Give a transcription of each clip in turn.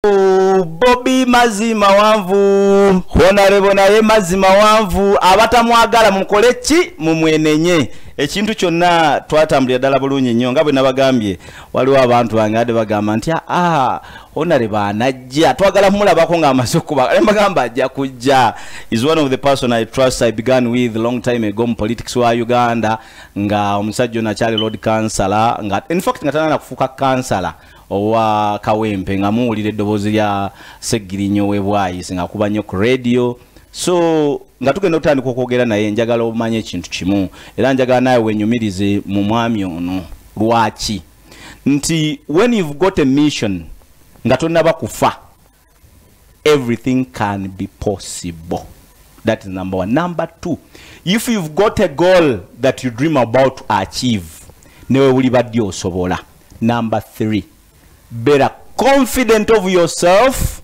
Bobby mazima wanvu honorable naye mazima wanvu abatamwagala mukole ki mumwenenye ekintu kyonna twatambulira ddala bulungi nnyo nga bwe nabagambye waliwo abantu bange bagamba nti honorable anajja twagala mulabako nga amaze okuba mbagamba ajja kujja is one of the person I trust. I began with long time ago in politics wa Uganda nga omusajja nakyali Lord Councillor nga in fact nga tanana kufuka councillor owa Kawempe nga muwulira eddoboozi lya Segirinyo webwayise nga kuba nnyo ku radio. So nga tugenda okutandika okwogera naye njagala omanye ekintu kimu era njagala naye wenyumirize mu mwami ono lwaki nti when you've got a mission nga tonnaba kufa everything can be possible. That is number one. Number two, if you've got a goal that you dream about to achieve newe wuli baddi osobola. Number three, better confident of yourself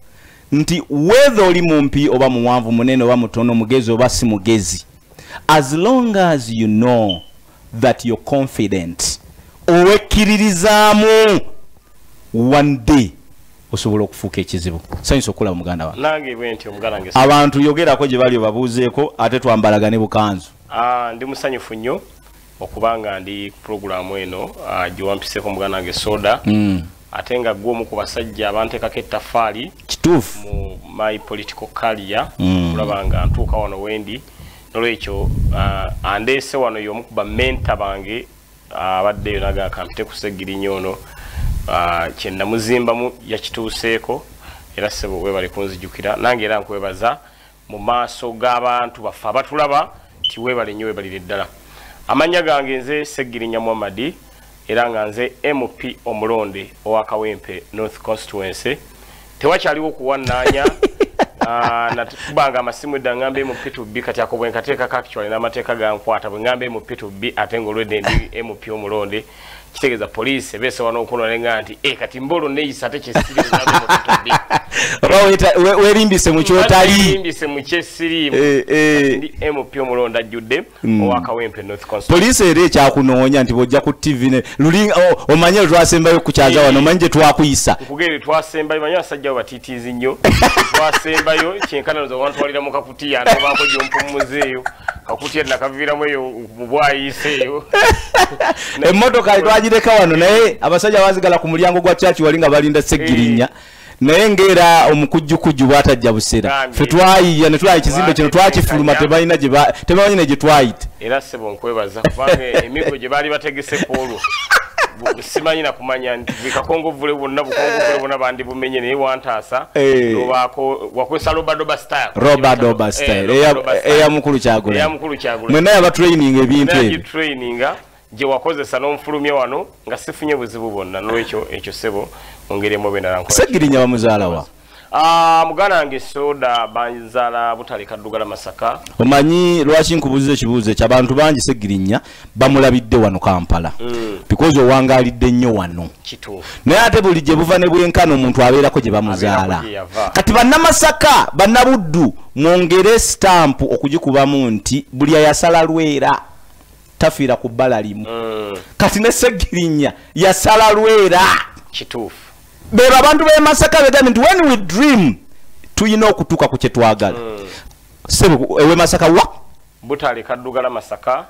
nti whether oli mumpi oba muwanvu munene oba mutono mugezi oba si mugezi, as long as you know that you're confident owekiririzaamu one day osobola okufuuka ekizibu. Sanyusa okulaba muganda wange nange bwenti omuganda wange abantu yogerako gye bali babuuzeeko ate twambalagane bukanzu. Ndi musanyufu nnyo okubanga ndi programu eno giwampiseko muganda wange Soda ate nga gwo mu kubasajja abanteekako ettaffaali kituufu mu my political career kulaba nga ntuuka wano wendi nolwekyo andeese wano y'omu ku bamenta bange abaddeyo naga kampite ku Segirinyo ono kye namuzimbamu yakituuseeko era ssebo weebale kunzijukira nange era nkwebaza mu maaso g'abantu baffe abatulaba ti weebale nnyo weebalire ddala. Amanya gange nze Segirinya Muhammadi era nga nze MP omulonde owa Kawempe North Constituency. Tewakyaliwo kuwannanya natubanga amasimu edda ngambe mu P2B kati ako bwe nkateeka actually n'amateeka gankwata bwe ngambe mu P2B ate ng'olwedde ndi MP omulonde kitegeeza poliisi ebeese wano okunolenga nti kati mbolo neeyisa ate kyesiri ngambe mu P2B weerimbise mu kyotali weerimbise mu kyesirimu ndi MP omulonde ajjudde owa Kawempe North Constituency. Poliisi era ekyakunoonya nti bw'ojja ku TV ne luli omanye lwe twasembayo kukyaza wano omanyi gye twakuyisa nkugere twasembayo manyi abasajja bo batiitiizi nnyo twasembayo kyenkanano wantwalira mu kakutiya nobaako gyompumuzeeyo kakutiya nakaviiramu eyo mu bwayise eyo emmotoka twagireka wano naye abasajja bazigala ku mulyango gwa church wali nga balinda Segirinya naye ngera omukujjukujju bwatajja busera fe twayiya ne twali ekizimbe kino twakifuluma tebamanyi ne gye twayita era ssebo nkwebaza kubanga emigo gye baali bategese olwo simanyi nakumanya nti bikakongovule bonna bukongovule bonna bandi bumenye naye wantaasa nobaako wakozesa Robadoba style eya mukulu Kyagula mwena yabatraining ebintu ebyo traininga gye wakozesa n'omufulumya wano nga sifunye buzibu bwonna n'ekyo ekyo ssebo ongeremu benala Segirinya bamuzaala wa muganda wange Soda banzaala Butale Kaddugala Masaka. Omanyi lwaki nkubuuza ekibuuzo eky'abantu bangi Segirinya bamulabidde wano Kampala because owangaalidde nnyo wano naye ate buli gye buva ne bwenkana omuntu abeerako gye bamuzaala. Kati bannamasaka bannabuddu mwongere stamp okugikubamu nti buli ayasala Lwera tafiira ku bbala limu kati ne Segirinya yasala Lwera kituufu. Beba abantu be Masaka begambye nti when we dream tuyina okutuuka ku kye twagala. Sebo ewe Masaka wa Butale Kaddugala Masaka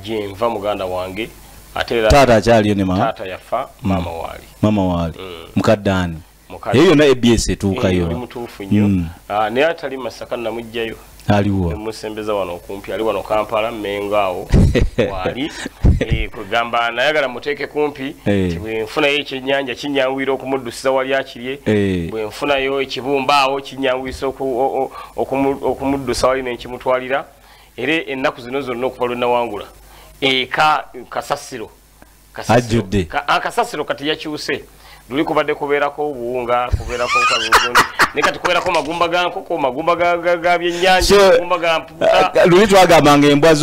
jenva muganda wange ate tata akyaliyo ne tata yafa mama wali mukaddani eyo na ABS etuukayo mutuufu nnyo naye atali Masaka namujjayo aliwo musembeza wano kumpi ali wano Kampala Mengaawo wali kugamba nayagala muteeke kumpi bwe nfunayo ekyennyanja kinyangwira okumuddusiza wali akirye bwe nfunayo ekibumbaawo kinyangwisa okumuddusa wali n'ekimutwalira era ennaku zino zonna okuva lwe nawangula kasasiro ajjudde kasasiro kati yakyuse luli kubadde kubeerako obuwunga kubeerako kalungi ne kati kubeerako magumba ga nkoko magumba ga byennyanja magumba ga mputa luli twagambanga embwa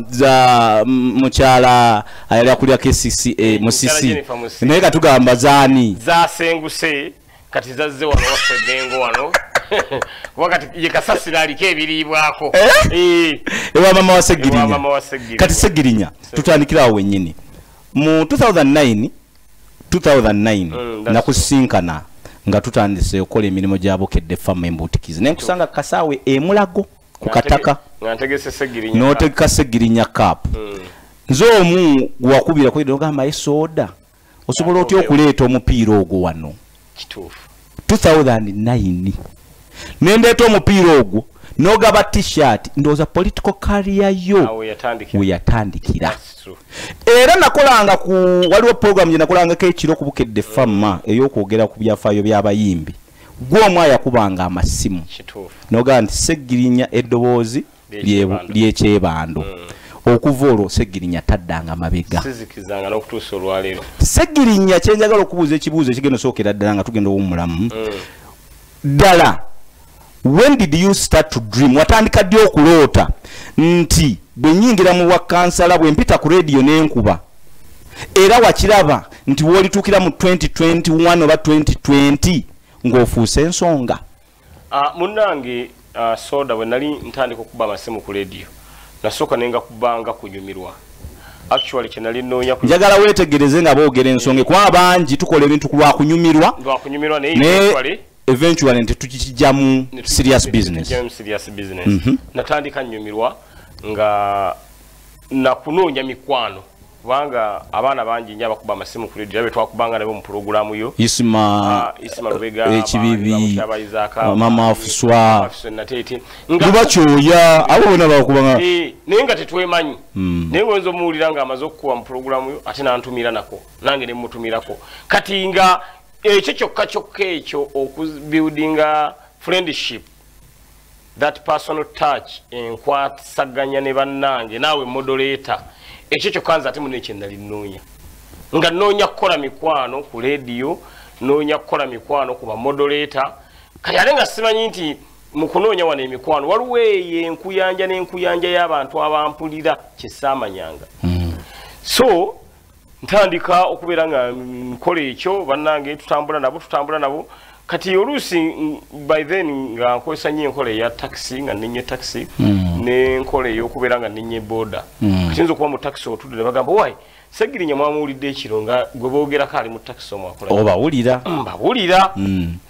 za mukyala ayali akulya KCCA musisi naye katugamba zaani zasenguse kati zazze wano wafeddengo wano wakati ye kasasira aliko ebiriibwako ewa mama wa Segirinya kati Segirinya tutandikira awo wennyini mu 2009 2009 nakusinkana nga tutandise okukola emirimu gya Bukedde Farm embutikizi nenkusanga Kasaawe emulago ku kataka n'otegeka Segirinya Cup nze omu gwakubira ku ogamba esoda osobola otya okuleeta omupiira ogwo wano kituufu 2009 nendeeta omupiira ogwo n'ogaba t-shirt ndowooza political career yo weyatandikira era nakolanga waliwo program gye nakolangako ekiro ku Bukedde Farm ey'okwogera ku byafaayo by'abayimbi gw'omu yakubanga amasimu n'ogamba nti Segirinya eddoboozi ly'ekyebando okuva olwo Segirinya taddanga mabega sizikizanga n'okutuusa olwaleero Segirinya kyenjagala okubuuza ekibuuzo ekigenda sookera ddala nga tugenda ow'omulamu ddala when did you start to dream watandika ddi okuloota nti bwe nyingira mu bwakansala bwe mpita ku radio n'enkuba era wakiraba nti woolituukira mu 2021 oba 2020 ng'ofuuse ensonga munnange soda bwe nali ntandika okuba amasimu ku radio nasooka nenga kubanga kunyumirwa actually kyenali noonya njagala weetegereze nga boogera ensonga kuba bangi tukola ebintu lwakunyumirwa naye eventually tetukijjamu serious business natandika nyumirwa nga nakunoonya mikwano kubanga abaana bangi nnyo abakuba amasimu ku radio twakubanga nabo mu programu yo Isma Lubega ekibibi Mama Afuswa lubakyoya abo bonna bakubanga naye nga tetwemanyi naye wenzo muwulira nga amaze okukuba mu programu yo ate nantumira nako nange ne mutumirako kati nga ekyo kyokka ekyo okubuildinga friendship that personal touch enkwasaganya ne bannange naawe moderator ekyo kyokka ate muno ekyendali nnoonya nga nnoonya kukola mikwano ku radio nnoonya kukola mikwano ku bamoderator kati ate nga simanyi nti mu kunoonya wano emikwano waliwo eyo enkuyanja n'enkuyanja y'abantu abampulira kyesaamanyanga so ntandika okubeera nga nkola ekyo bannange tutambula nabo kati oluusi by then nga nkozesa nnyo enkola eya taxi nga ninye taxi n'enkola ey'okubeera nga ninye boda kiyinza okuba mu taxi otudde ne bagamba wayi Segirinya mwamuwulidde ekiro nga gwe boogerako ali mu taxi omwakola obawulira mbawulira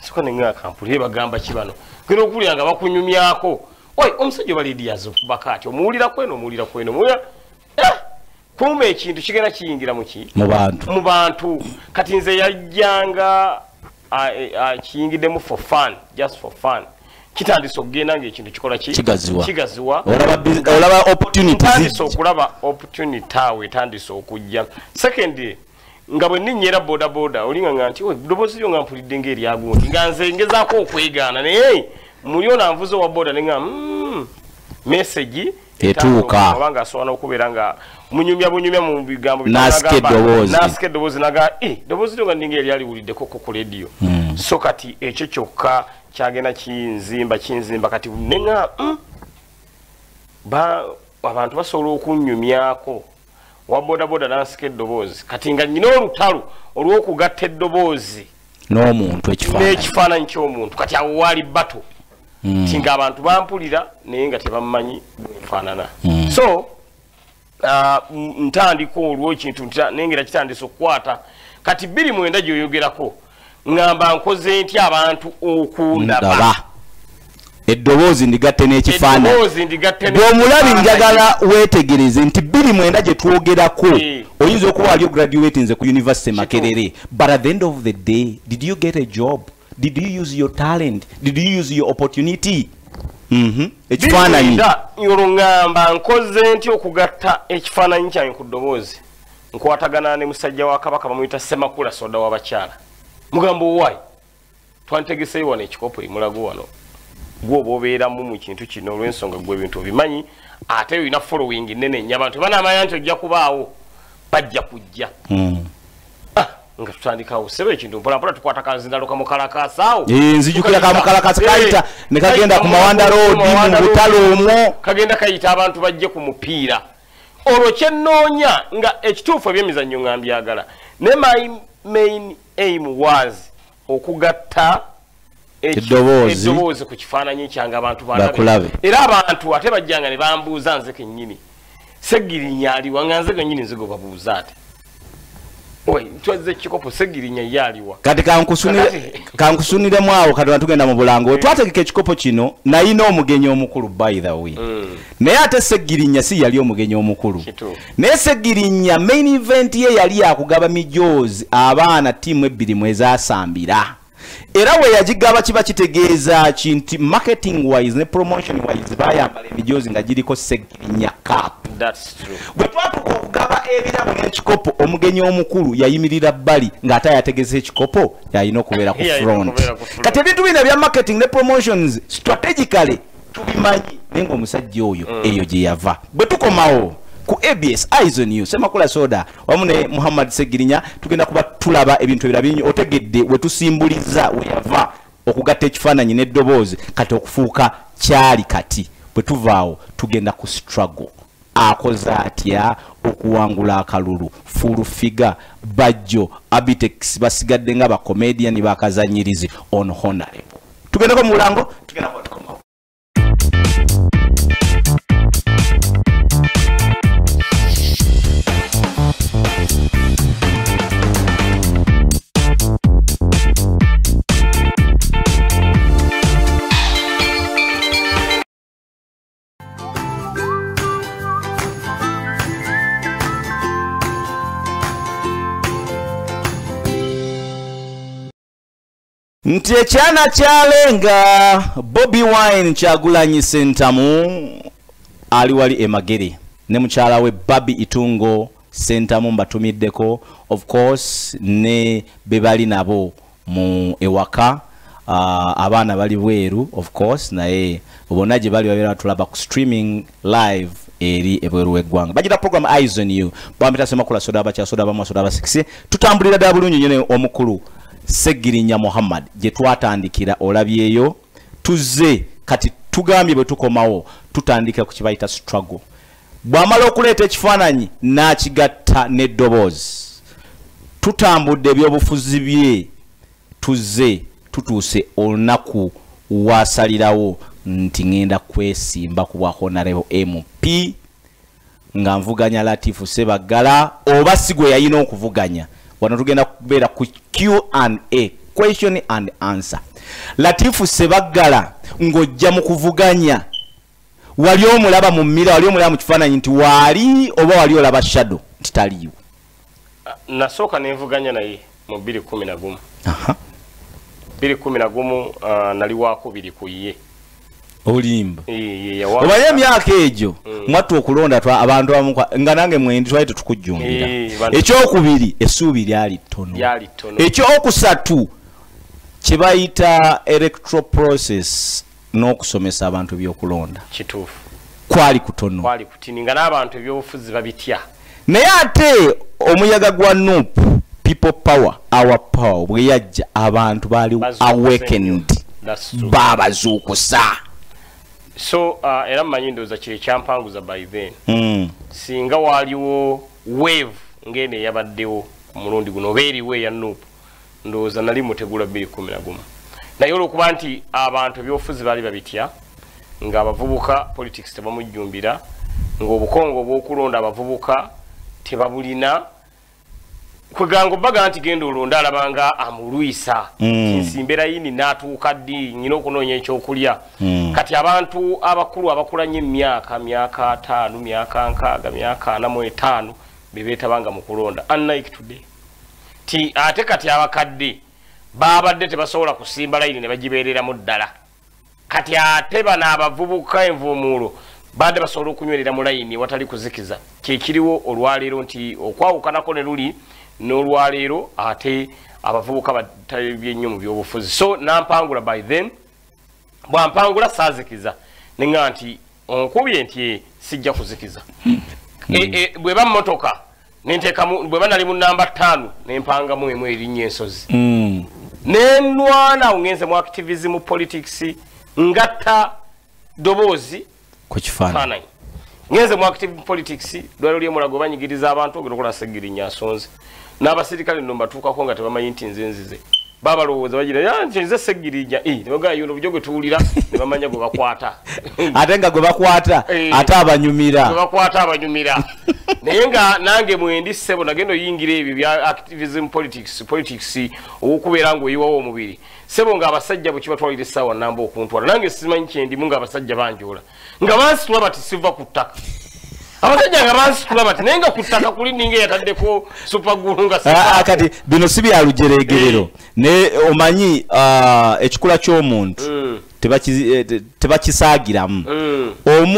soka nenga kampuli bagamba kibano genda okuwulira nga bakunyumyako wayi omusajja balediyazo kubaka ati omuwulira kweno kumbe ekintu kigenda kiyingira mu bantu kati nze yajjanga kiyingiddemu for fun just for fun kitandise okugenda ng'ekintu kikola kigaziwa olaba opportunity okulaba opportunity awe etandise okujja second nga bwe ninnyera boda olinga nti ddoboozi lyo nga mpulidde ng'eryagundi nga nze ngezaako okwegaana naye muli onanvuze owa boda nenga message etuuka obanga asobola okubeera nga bunyumya mu bigambo nasike eddoboozi naga ddoboozi lyo nga ninga eryaliwuliddeko ku radio so kati ekyo kyokka kyagenda kinzimba kati nenga abantu basobola okunyumyako wa boda nasika eddoboozi kati nga nyina olutalo olw'okugatta eddoboozi n'omuntu n'ekifaananyi ky'omuntu kati awo waali bato tinga abantu bampulira naye nga tebammanyi bwefaanana so ntandika olwo ekintu nengera kitandise okukwata kati 29 gyoyogerako ngamba nkoze ntya abantu okundaba eddoboozi ndigatte n'ekifaananyi bw'omulabi njagala weetegereze nti 29 gye twogerako oyinza okuba wali ograduate nze ku University Makerere but at the end of the day did you get a job? Did you use your talent? Did you use your opportunity? Ekifaananyi ngamba nkoze ntya okugatta ekifaananyi kyange ku ddoboozi nkwatagana ne musajja wa Kabaka bamuyita Semakula soda w'abakyala mugambo wayi twantegeseyo wano ekikopo emulago wano gwe oba obeeramu mu kintu kino olw'ensonga gwe ebintu obimanyi ate olina following nnene nnyo abantu banaamanya nti ojja kubaawo bajja kujja nga tutandikawo sebe ekintu mpolampola tukwata kanzindalo kamukalakasaawo nzijukira kamukalakasa kayita ne kagenda ku Mawanda Road mu butalo omwo kagenda kayita abantu bajje ku mupiira olwo kyennoonya nga ekituufu ebyemizannyo nga mbyagala ne my main aim was okugatta eddoboozi ku kifaananyi kyange abantu bakulabe era abantu ate bajjanga ne bambuuza nze kennyini Segirinya aliwa nga nze kennyini nzigo babuuza ate Oi, twaze kikopo segirinya yaliwa. Kati kankusunire mwawo kati batugenda mu bulango. Twategeka ekikopo kino nayina omugenyi omukulu by the way. Naye ate segirinya si yali omugenyi omukulu. Naye segirinya main event ye yali akugaba mijozi abaana timu ebbiri mweza asambira. Era we yagigaba kiba kitegeeza kinti marketing wise ne promotion wise bayambala emijozi nga giriko segirinya cup. That's true. Bwe twatuka okugaba ebirabo n'ekikopo omugenyi omukulu yayimirira bbali ng'ate yategese ekikopo yalina okubeera ku front. Kati ebintu bino bya marketing ne promotions strategically tubimanyi naye ng'omusajja oyo eyo gye yava. Bwe tukomawo ku ABS Eyes on You Semakula Soda wamu ne Muhammad Segirinya tugenda kuba tulaba ebintu ebirala bingi otegedde we tusimbuliza we yava okugatta ekifaananyi n'eddoboozi kati okufuuka kyali kati bwe tuvaawo tugenda ku struggle akoze atya okuwangula akalulu full figure Bajjo Abitex basigadde nga ba comedian bakazanyirizi on honorable tugendako mu mulango tugenda kwa tukomawo. Nti ekyana kyalenga Bobby Wine Kyagulanyi Sentamu ali wali emagere ne mukyala we Babi Itungo Sentamu mbatumiddeko of course ne bebali nabo mu ewaka abaana bali bweru of course naye bonna gye bali babeera tulaba ku streaming live eri ebweru w'eggwanga bagira program Eyes on You bambita Semakula Soda abakyasoda abamusoda abasiksi tutambulira ddala bulungi nnyo omukulu Segirinya Muhammad je twatandikira olabyeyo tuze kati tugambye bwe tukomawo tutandika ku kibayita struggle bwamala okuleeta ekifaananyi n'akigatta n'eddoboozi tutambudde ebyobufuzi bye tuze tutuuse olunaku wasalirawo nti ngenda kwesimba ku bwa honorable MP nga nvuganya Latifu Sebagala oba sigwe yayina okuvuganya wano tugenda kubeera ku Q&A question and answer. Latifu Sebagala ng'ojja mu kuvuganya wali omulaba mu mmira wali omulaba mu kifaananyi nti wali oba wali olaba shadow nti taliiwo. Nasooka nenvuganya naye mu 2011. 2011 nali waako biri ku ye. Olimba. Obaye emyaka egyo mwattu okulonda twa abantu abamu nga nange mwendi twali tukujjumbira. Ekyokubiri essuubi lyali ttono. Ekyokusatu kye bayita electoral process n'okusomesa abantu by'okulonda. Kituufu. Kwali kutono. Kwali kutini nga n'abantu ebyobufuzi babitya. Naye ate omuyaga gwa NUP people power our power bwe yajja abantu baali awakened. Babazuukusa. So era mmanyi ndowooza kye kyampanguza by then. Singa waliwo wave ngene yabaddewo ku mulundi guno oba eriwo eya NUP ndowooza nali mutegula 2011. Naye olwokuba nti abantu ebyobufuzi baali babitya ng'abavubuka politics tebamujjumbira ng'obukongo obw'okulonda abavubuka tebabulina kwegango baga nti genda olonda alabanga amulwisa nsimbe layini n'atuuka ddi nyina okunoonya ekyokulya kati abantu abakulu abakulanye myaka 5 myaka 6 myaka 45 bebeetabanga mu kulonda unlike today ti ate kati abakadde babadde tebasobola kusimba layini ne bagibeereramu ddala kati ate bano abavubuka envuumuulo badde basobola okunywerera mu layini watali kuzikiza kyekiriwo olwaleero nti okwawukanako ne luli n'olwaleero ate abavubuka batalibye nnyo mu byobufuzi so nampangula by then bwampangula saazikiza nenga nti onkubye nti sijja kuzikiza bweba mmotoka nenteekamu bweba nali mu namba 5 nempangamu emu erinnya ensozi nenwana ngenze mu activism mu politics ngatta doboozi ku kifaananyi ngenze mu active politics dwaliro ly'emulago banyigiriza abantu ogenda okola Segirinya asonze n'abasirikale nno mbatuukako nga tebamanyi nti nze nzize baba lowooza bagira ya nze Seggirinya ne bagaa yono bujjo gwe tuwulira ne bamanya gwe bakwata ate nga gwe bakwata ate abanyumira naye nga nange mwendi ssebo nagenda oyingira ebyo bya activism politics okubeera ng'oyiwawo omubiri ssebo ng'abasajja bwe kibatwalira essaawa namba okuntwala nange simanyi kyendimu ng'abasajja banjoola nga bansitula bati siva ku ttaka abasajja nga bansitula bati naye nga ku ttaka kuli ninga yataddeko supagulu nga kati bino si bya lujeregerero ne omanyi ekikula ky'omuntu tebakisaagiramu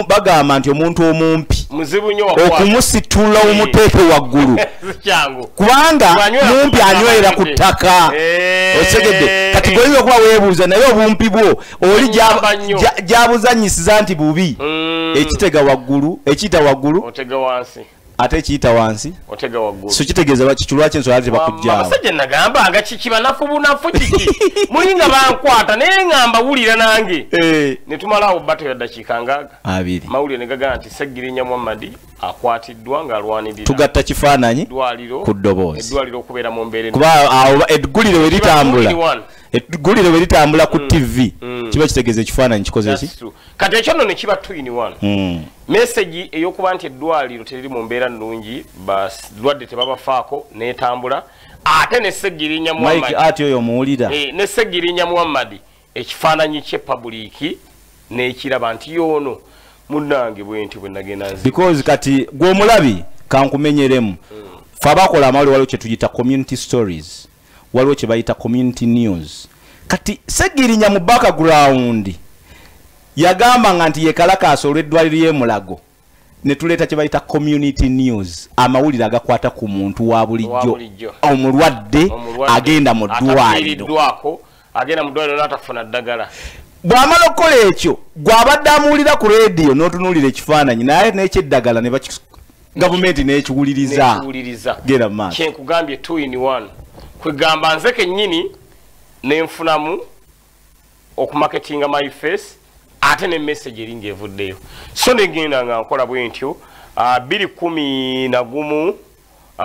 bagamba nti omuntu omumpi okumusitula omuteeke waggulu kubanga mumpi anywera ku ttaka osegedde kati goyinza okuba weebuuza naye obumpi bwo oli gyabuzanyisiza nti bubi ekitega waggulu ekiyita waggulu otega wansi ate ekiyita wansi otega waggulu so kitegeeza bakitulwaki ensonga tebakujjaawo abasajja nagamba nga kikiba bunafu kiki muli nga bankwata naye ngamba wulira nange ne tumalawo bato ya ddakiika ngaaga abiri mawulire ne gagamba nti Seggirinya Muhammad akwatiddwa ng'alwanirira tugatta kifaananyi ku ddoboozi eddwaliro okubeera mu mbeera kuba awo eggulire we litambula ku TV kiba kitegeeza ekifaananyi kikoze ki kati ekyo nno ne kiba 2-in-1 message ey'okuba nti eddwaliro teriri mu mbeera nnungi balwadde tebabafaako n'etambula ate ne Seggirinya Muhammad ati oyo muwulira ne Seggirinya Muhammad ekifaananyi kye public n'ekiraba nti yoono munnange bwenti bwe nagenda nzi because kati gw'omulabi kankumenyeremu fe abakola amawulire waliwo kye tuyita community stories waliwo kye bayita community news kati Seggirinya mu background yagamba nga nti yekalakaasa olw'eddwaliro y'Emulago ne tuleeta kye bayita community news amawulire agakwata ku muntu wa bulijjo omulwadde agenda mu ddwaliro n'atafuna ddagala bw'amala okukola ekyo gw'abadde amuwulira ku leediyo n'otunuulira ekifaananyi naye n'ekyeddagala ne gavumenti n'ekiwuliriza gera maaso kyenkugambye 2-in-1 kwegamba nze kennyini nenfunamu okumaketinga my face ate ne message eringa evuddeyo so negenda nga nkola bwe ntyo 2011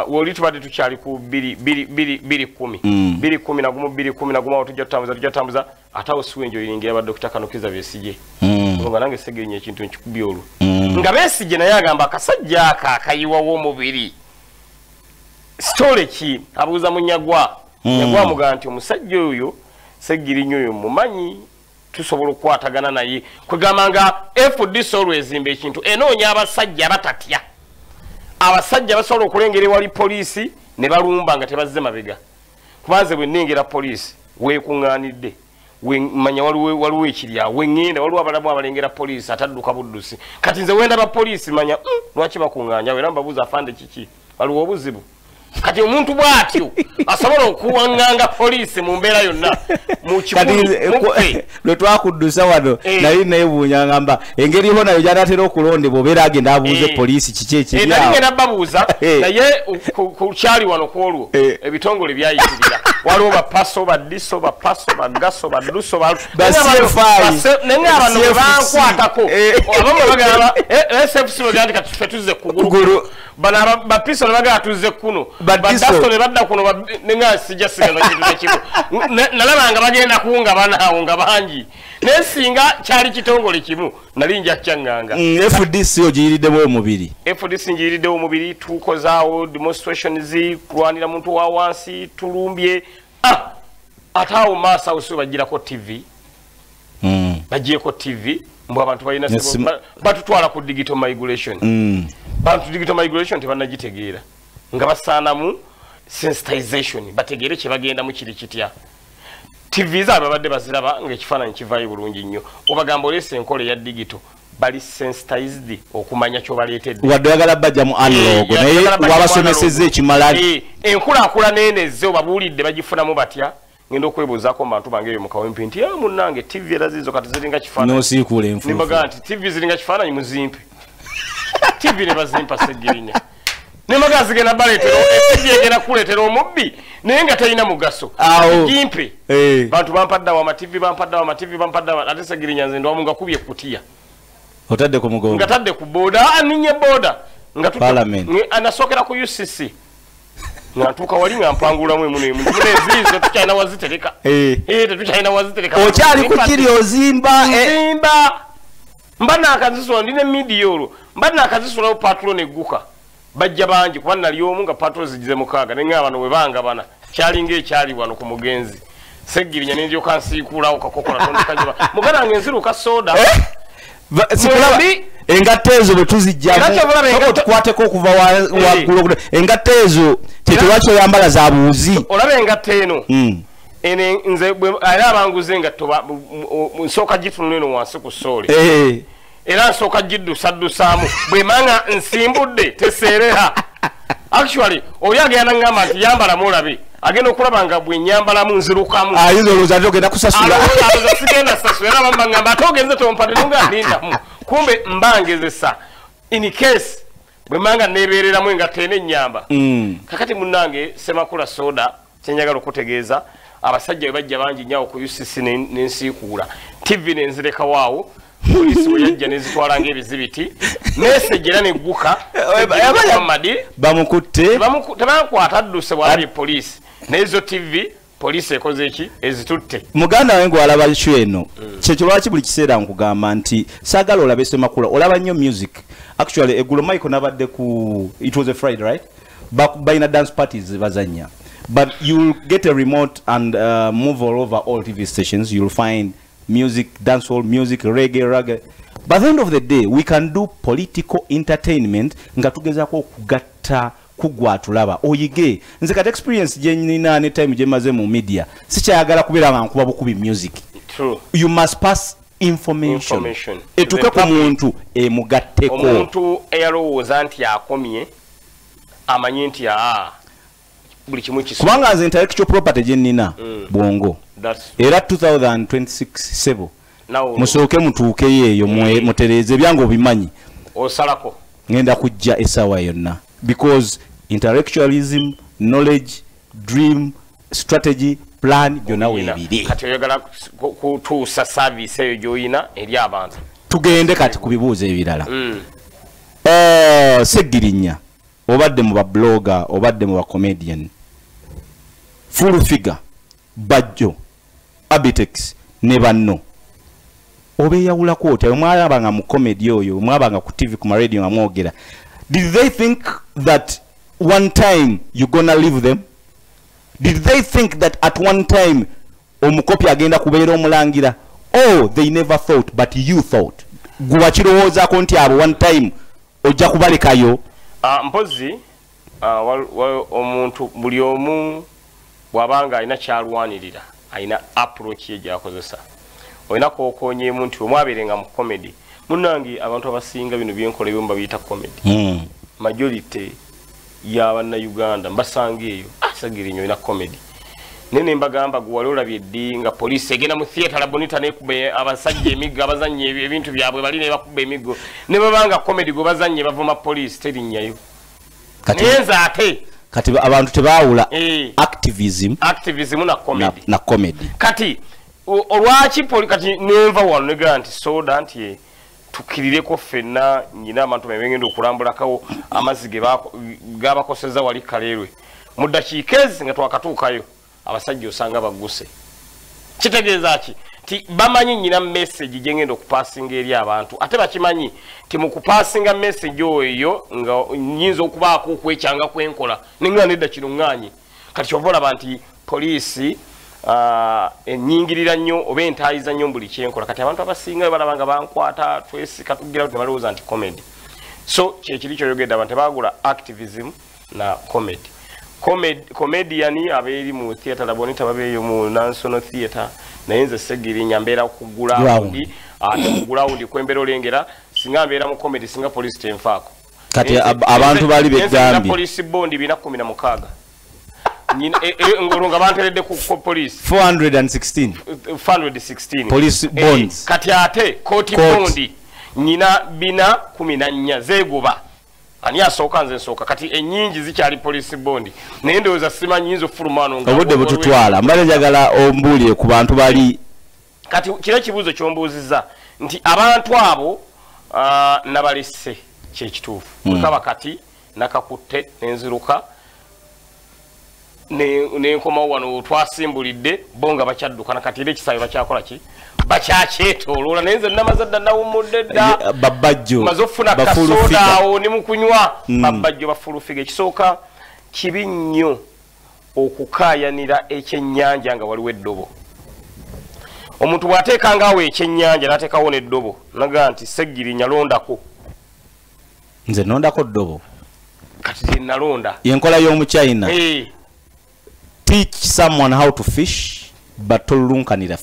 woli tubadde tukyali ku 2010 awo tujja tutambuza ate awo siwenjo iringira ba Dr. Kanukiza Besigye nga nange Seggirinya ekintu nkikubi olwo nga Besigye naye agamba akasajja akayiwa w'omubiri story ki abuuza Munyagwa Nyagwa mugamba nti omusajja oyo Seggirinya oyo mumanyi tusobola okukwatagana naye kwegamba nga FDC olwezimba ekintu enoonya abasajja batatya abasajja basobola okulengera wali poliisi ne balumba nga tebazze mabega kubanze bwe nnengera poliisi weekuŋŋaanidde manya waliwo ekirya weŋŋenda waliwo abalamu abalengera poliisi atadduka buddusi kati nze wendaba poliisi manya lwaki bakuŋŋaanya era mbabuuza afande kiki waliwo obuzibu kati omuntu bwatyo asobola okuwaŋŋanga poliisi mu mbeera yonna mu lwe twakuddusa wano nali neebuunya ngamba engeri ho nayo gy'anaatera okulondebwa obeera agenda abuuze poliisi kiki ekiryawo nali ngenda babuuza naye ku kyali wano kwolwo ebitongole byayitirira waliwo bapaso baddiso bapaso bagaso badduso naye abano bwe bankwatako abamu bagamba SFC bagamba nti kati ffe tuzze kugulu bano bapiso ne bagamba tuzze kuno baddaso ne badda kuno nenga sijja sigaza kintu nekimu nalabanga bagenda kuwunga banaawo nga bangi naye singa kyali kitongole kimu nali nja kyaŋŋanga FDC ogiyiriddemu omubiri FDC ngiyiriddewo omubiri tukozaawo demonstrations kulwanira muntu wa wansi tulumbye ate awo maaso awo si bagirako TV bagyeko TV mbw abantu balina batutwala ku digital migration bantu digital migration tebannagitegeera nga basaanamu sensitization bategeere kye bagendamu kiri kitya TV zaabwe babadde baziraba ng'ekifaananyi kivaayo bulungi nnyo obagamba oleesa enkola eya digital bali sensitized okumanya kyobaleetedde wadde oyagala bajja mu analog naye wabasomesezza ekimala enkulaakulana enezze obabuulidde bagifunamu batya ngenda okwebuuzaako mu bantu bange eyo mu kawempe nti munnange TV era ziizo kati ziringa kifaananyi n'osiikuula enfuufu nimbagaa nti TV ziringa kifaananyi muzimpe TV ne bazimpa Seggirinya nemaga zigenda baleetera TV egenda kuleetera omubbi naye nga talina mugaso gimpe bantu bampaddawo amativi ate Seggirinya nze ndwamu nga kubye kutiya otadde ku mugongo nga tadde ku booda aninye booda nga anasookera ku UCC Ngantuka wali ngampangula mwe muno mune zizo tukyalina wazitereka. Tukyalina wazitereka. Okyali kukiri ozimba mbana akazisula ndine midiolo mbana akazisula patrol neguka bajja bangi kuba nali omu nga patrol zigize mukaaga nenga abantu we banga bana kyalinga ekyali wano ku mugenzi Segirinya n'endio kansiikula okakokola tondikajiba mugana ngenziruka soda engatte ezo bwe tuzijjamu tukwateko okuva waggulu engatte ezo tetewaki oyambala za buuzi olaba engatte eno ene nze era abanguze engatto nsooka gitunula eno wansi ku soole era nsooka giddusaddusaamu bwe manga nsimbudde teseereha actually oli agenda ngamba nti yambalamu olabe agenda okulaba nga bwe nyambalamu nzirukamu ayinza olowooza ate ogenda kusasula sigenda sasula era bamba ngamba ate ogenze tompate nunga lindamu kumbe mbangezesa in case bwe manga neebeereramu engatto eno ennyamba kakati munnange Semakula Soda kyenjagala okutegeeza abasajja bajja bangi nyawo ku UCC n'ensiikuula TV nenzireka waawo polisi bwe yajja nezitwala ng'ebizibiti message era negguka Muhammad bamukutte tebakwata adduse bwalabye polisi n'ezo TV polisi ekoze eki ezitutte muganda wange alaba issue eno kyekyo lwaki buli kiseera nkugamba nti saagala olabe Semakula olaba nnyo music actually eggulo Michael nabadde ku it was a Friday right balina dance parties bazanya. But you'll get a remote and move all over all TV stations. You'll find music, dancehall music, reggae. By the end of the day, we can do political entertainment. Nga tugezako kugatta kugwa tulaba. Oyige. Nze kati experience jenina anytime jemaze mu media. Sikyayagala kubeera nga nkuba bukubi music. True. You must pass information. Etuke ku muntu emugatteko. Omuntu eyalowooza nti akomye amanyi nti kubanga nze intellectual property gyenina bwongo era 2026 musooke mutuukeyo eyo mutereeze byange obimanyi osalako ngenda kujja essaawa yonna because intellectualism knowledge dream strategy plan byonna weebiri kati oyagala kutuusa service eyo gy'oyina eri abantu tugende kati ku bibuuzo ebirala Segirinya obadde mu ba blogger obadde mu ba comedian full figure Bajjo Abitex ne banno obeyawula ko oti mwalabanga mu comedy oyo mwabanga ku TV ku radio amwogera did they think that one time you gonna leave them did they think that at one time omukopi agenda kubeera omulangira oh they never thought but you thought guwakirowooza ko nti abo one time ojja kubalekayo mpozi omuntu buli omu bwabanga alina kyalwanirira alina approach ye gyakozesa olina kokonyeemu nti omwabeerenga mu comedy munnange abantu abasinga bino byenkola ebyo mbabiyita comedy majority y'Abannayuganda mbasanga eyo Segirinya olina comedy nene mbagamba guwali olabye ddi nga poliisi egenda mu theatre la Bonita nekuba abasajja emiggo abazannye ebintu byabwe bali ne bakuba emiggo ne babanga comedy gwe bazannye bavuma poliisi terinnyayo nenza ate kati abantu tebaawula activism na comedy kati olwaki kati nenva wano negera nti Soda nti tukirireko ffenna nyina abantu bebengenda okulambulakawo amazzi gabakoseza wali Kaleerwe mu ddakiika ezi nga twakatuukayo abasajja osanga baguse kitegeeza ki ti bamanyi nyina message gyengenda okupassinga eri abantu ate bakimanyi ti mu kupassinga message oyo nga nyinza okubaako okwekyanga kwenkola nenga nedda kino ŋŋaanyi kati kyova olaba nti poliisi ennyingirira nnyo oba entaayiza nnyo buli kyenkola kati abantu abasinga balaba nga bankwata twesika tugira ne balowooza nti comedy so kyekiri kyoyogedde abantu tebaagula activism na comedy comedian abeeri mu theatre la Bonita babeeyo mu National Theatre naye nze Segirinya mbeera ku ground ate ku ground kwembeera olengera singa mbeera mu comedy singa police tenfaako kati abantu bali begambye police bond bina 16 ngolonga banteredde ku police 416 police bonds kati ate court bond nyina bina 14 zeegoba ani asooka nze nsooka kati ennyingi zikyali police bond naye ndowooza simanyi nyinza ofulumano obudde bututwala mbale njagala ombuulire ku bantu bali kati kino ekibuuzo kyombuuzizza nti abantu abo nabalesse kyekituufu kaba kati nakakutte nenziruka ne nkoma wano twasimbulidde bonga bachaddukana kati ile kisayo bakyakola ki bakyaketoloola nenze namazadda nawumudde dda babajjo mazofuna kasoda awo ne mukunywa babajjo bafulufiga ekisooka kibi nnyo okukaayanira ekyennyanja nga waliwo eddobo omuntu bw'ateekanga awo ekyennyanja n'ateekawo n'eddobo naga nti Seggirinya londako nze nondako ddobo kati ze nalonda yenkola y'omuchina teach someone how to fish but tolunkanira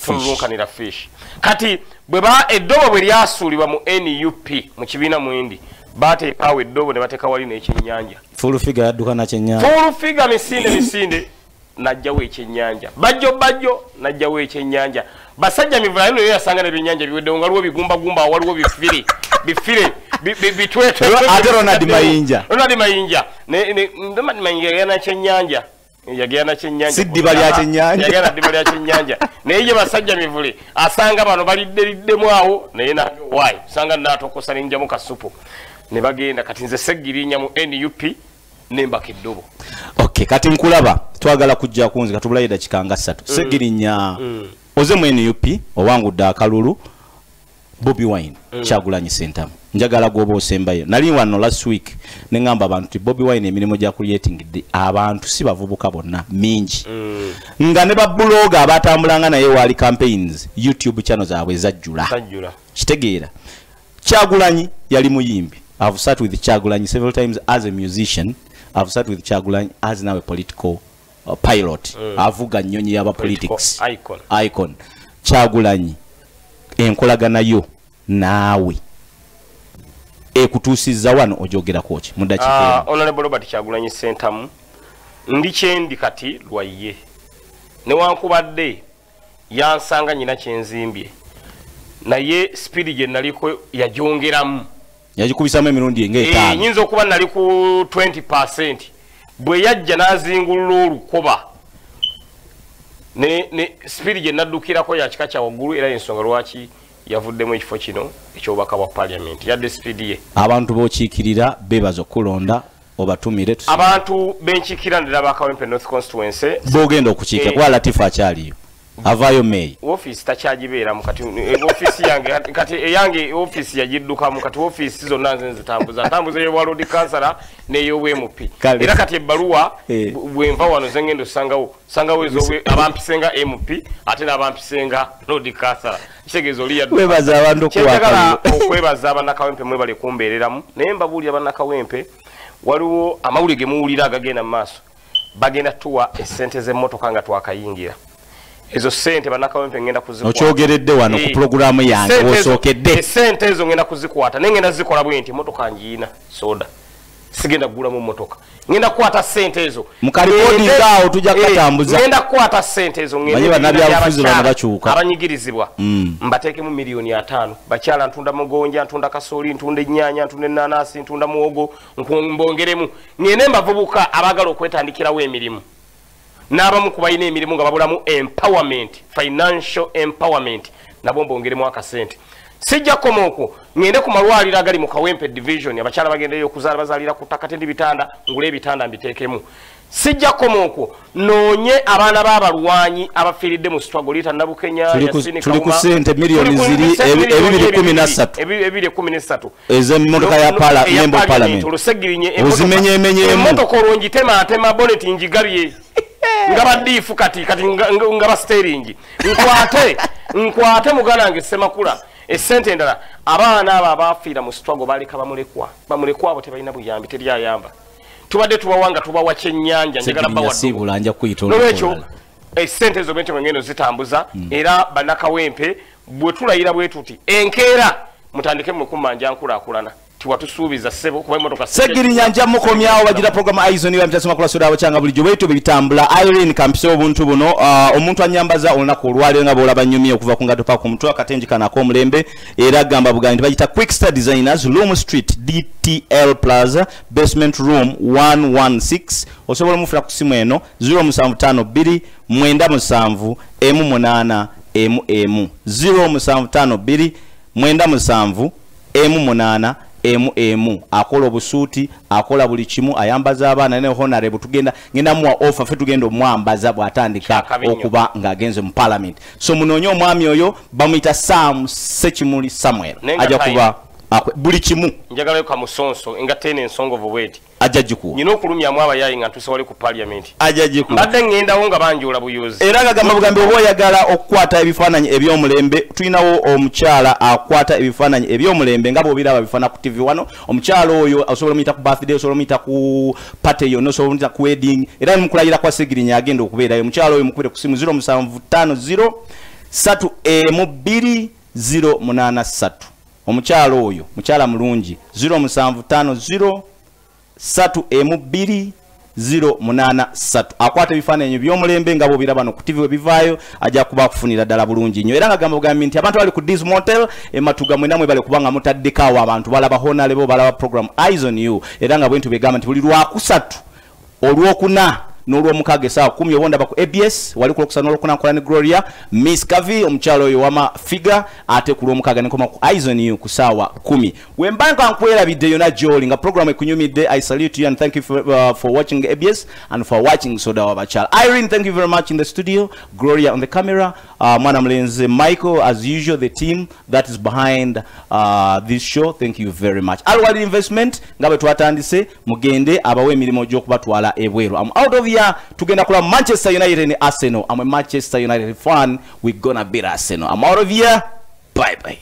fish kati bweba eddobo bwe lyasuulibwa mu NUP mu kibiina mwendi bateekawo eddobo ne bateeka wali n'ekyennyanja full figure yadduka na kyennyanja full figure misinde najjawo ekyennyanja bajjo najjawo ekyennyanja basajja mivulayo nayo yasanga n'ebyennyanja biwedde nga waliwo bigumba waliwo bifire bitwete ate Ronald Mayinja yagenda kyennyanja yagenda kyennyanja siddiba lya kyennyanja yagenda ddiba lya kyennyanja naye ye basajja mivule asanga bano balidderiddemu awo naye wayi sanga n'atokosa n'enjamu kasupu ne bagenda kati nze Seggirinya mu NUP nembaka eddobo okay kati nkulaba twagala kujja kunzi katubulayo dakika nga 3 Seggirinya oze mu NUP owangudde akalulu Bobi Wine Kyagulanyi Ssentamu njagala gwoba osembayo nali wano last week nengamba abantu ti Bobi Wine emirimu gya creating abantu si bavubuka bonna mingi nga ne babloga abatambulanga naye wali campaigns YouTube channel zaabwe zajjula kitegeera Kyagulanyi yali muyimbi I've sat with Kyagulanyi several times as a musician I've sat with Kyagulanyi as now a political pilot avuga nnyonyi yaba politics icon Kyagulanyi enkolagana yo naawe ekutuusiza wano ojogera kochi mudakika Honorable Robert Kyagulanyi Ssentamu ndi kyendi kati lwaye newankubadde yansanga nyina kyenzimbye naye speed gye naliko yajongeramu yagikubisamu emirundi ng'etaano nyinza okuba nali ku 20% bwe yajja n'azingulula olukoba ne speed gye naddukirako ya kika kya waggulu era ensonga lwaki yavuddemu ekifo kino ekyobubaka bwa parliament yadde speed ye abantu bokiikirira bebaza okulonda obatumire abantu benkiikirira ndira bakawempe North Constituency bogenda okukiika kuba Latifa akyaliyo avayo May office takyagibeera mu kati office yange kati eyange office yagidduka mu kati office zonna nzitambuza yo Road Councillor neyo WMP era kati ebbaluwa bwenva wano zengendo sangawo ezo abampisenga MP ate n'abampisenga Road Councillor kitegezo liya webaza abantu kwakala okwebaza abannakawempe mwe bali kumbeereramu naye mbabuulira abannakawempe waliwo amawulire ge muwulira agagenda mu maaso bagenda tuwa essente z'emmotoka nga twakayingira ezo sente banakawempe ngenda kuzikwata okyogeredde wano ku programu yange osookedde sente ezo ngenda kuzikwata nengenda zikola bwenti motoka njiina soda sigenda kugula mu motoka ngenda kukwata sente ezo mukalipodi ngaawo tujja kutambuza ngenda kukwata sente ezo ngenda nabyabufuzi bano bakyuka abanyigirizibwa mbateekemu miliyoni 5 bakyala ntunda mugonja ntunda kasooli ntunda ennyaanya ntunda ennaanasi ntunda muwogo mbongeremu ngende mbavubuka abagala okwetandikirawo emirimu n'abamu ku balina emirimu nga babulamu empowerment financial empowerment nabo mbongeremu akasente sijja koma okwo ngende ku malwaliro agali mu Kawempe division abakyala bagendeyo okuzaala bazaalira ku ttaka tendi bitanda ngule ebitanda mbiteekemu sijja koma okwo noonye abaana b'abalwanyi abafiiridde mu struggle liita Nabukenya tuli ku sente miliyoni ziri 213 ez'emmotoka ya parliament ozimenyeemenyeemu emmotoka olwongitema bonnet njigabye nga badiifu kati nga ba steering nkwate mugana nge Semakula essente endala abaana abo abafiira mu struggle baleka bamulekwa abo tebalina buyambi teryayamba tubadde tubawanga tubawa kyennyanja njagala bawadnolwekyo essente ezo bente mwengendo zitambuza era bannakawempe bwe tulayira bwe tuti enkeera mutandike mukumanja nkulaakulana tiwatusuubiza ssebo kuba emmotoka Seggirinya nja mukomyawo bagira programu Aizoni bamtasoma kula soda abachanga bulijjo bwetu bitambula Irene kampise obuntu buno omuntu anyambaza olunaku olwaliro nga boolaba nnyumya okuva ku ngato paka omutwe akatengi kanako omulembe era gamba bugambi bagita Quick Star Designers Loom Street DTL Plaza Basement Room 116 osobola mufuna ku simu eno 0752 97 M8 MM 0752 97 M8 emu akola obusuuti akola buli kimu ayambaza abaana ne honorable tugenda ngenda muwa offer fe tugenda omwambaza bw'atandika okuba ng'agenze mu parliament so munoonye omwami oyo bamuyita Sam Sekimuli Samuel ajja kuba buli kimu njagala yo kamusonso nga tene ensongo bweti ajajikuwa nyino okulumya mu abayayi nga tusole ku parliament ajajikuwa mbadde ngendawo nga banjula buyuzi era gagamba bugambe oba oyagala okukwata ebifaananyi eby'omulembe tulinawo omukyala akwata ebifaananyi eby'omulembe nga bw'obiraba bifaana ku TV wano omukyala oyo osobola omuyita ku birthday osobola omuyita ku party yonna osobola omuyita ku wedding era mukulayira kwa Segirinya agenda okubeerayo omukyala oyo mukubire ku simu 0750 3M2083 omukyala oyo mukyala mulungi 0750 3M2083 akwata ebifaananyi by'omulembe nga bw'obiraba bano ku TV webivaayo ajja kuba kufunira ddala bulungi nnyo era nga gamba bugambi nti abantu bali ku Diz Motel ematuga mwena mwe bali kubanga mutaddeko awo abantu balaba honorable balaba program Eyes on You era nga bwentu begamba nti buli lwakusatu olwokuna n'olwomukaaga essaawa 10 obonda ba ku ABS wali ku Lwokusatu n'Olwokuna nkola ne Gloria Miss Kavi omukyalo oyo wama figa ate ku Lwomukaaga nekoma ku Eyes on You ku ssaawa 10 wembanka nkwerabidde yonna gy'oli nga program ekunyumidde I salute you and thank you for watching ABS and for watching Soda Wabakyala. Irene, thank you very much in the studio. Gloria on the camera. Mwana Mlenze, Michael, as usual, the team that is behind this show. Thank you very much. Alwali Investment ngabe twatandise mugende abawe emirimu gy'okubatwala ebweru. I'm out of here. Tugenda kula Manchester United and Arsenal. I'm a Manchester United fan. We're gonna beat Arsenal. I'm out of here. Bye bye.